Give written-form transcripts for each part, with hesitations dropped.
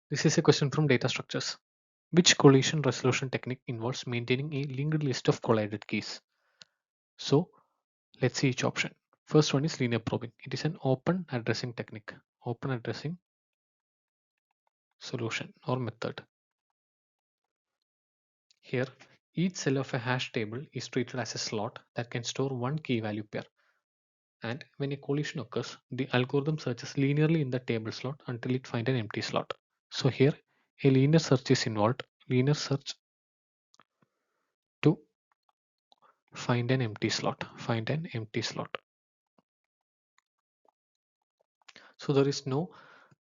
This is a question from data structures. Which collision resolution technique involves maintaining a linked list of collided keys? So let's see each option. First one is linear probing. It is an open addressing technique, open addressing solution or method. Here, each cell of a hash table is treated as a slot that can store one key value pair. And when a collision occurs, the algorithm searches linearly in the table slot until it finds an empty slot. So here, a linear search is involved. Linear search to find an empty slot. Find an empty slot. So there is no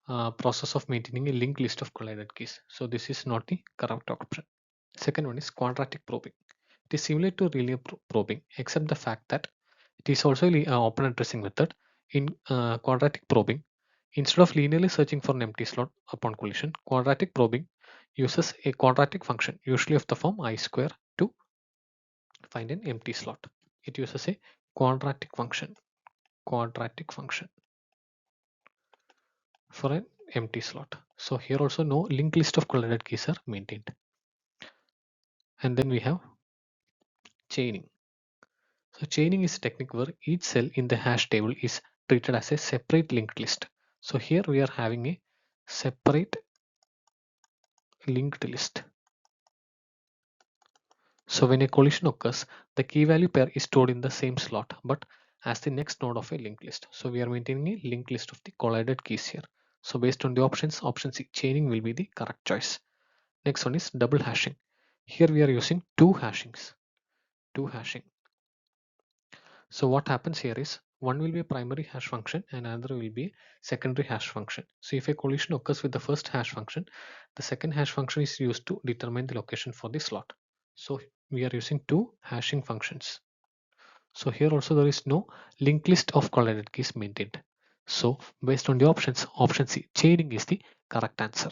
process of maintaining a linked list of collided keys. So this is not the correct option. Second one is quadratic probing. It is similar to linear probing, except the fact that it is also an open addressing method. In quadratic probing, instead of linearly searching for an empty slot upon collision, quadratic probing uses a quadratic function, usually of the form I square, to find an empty slot. It uses a quadratic function for an empty slot. So here also no linked list of collided keys are maintained. And then we have chaining. So chaining is a technique where each cell in the hash table is treated as a separate linked list. So here we are having a separate linked list. So when a collision occurs, the key value pair is stored in the same slot but as the next node of a linked list. So we are maintaining a linked list of the collided keys here. So based on the options, option C, chaining will be the correct choice. Next one is double hashing. Here we are using two hashings. So what happens here is one will be a primary hash function and another will be a secondary hash function. So if a collision occurs with the first hash function, the second hash function is used to determine the location for the slot. So we are using two hashing functions. So here also there is no linked list of collided keys maintained. So based on the options, option C, chaining is the correct answer.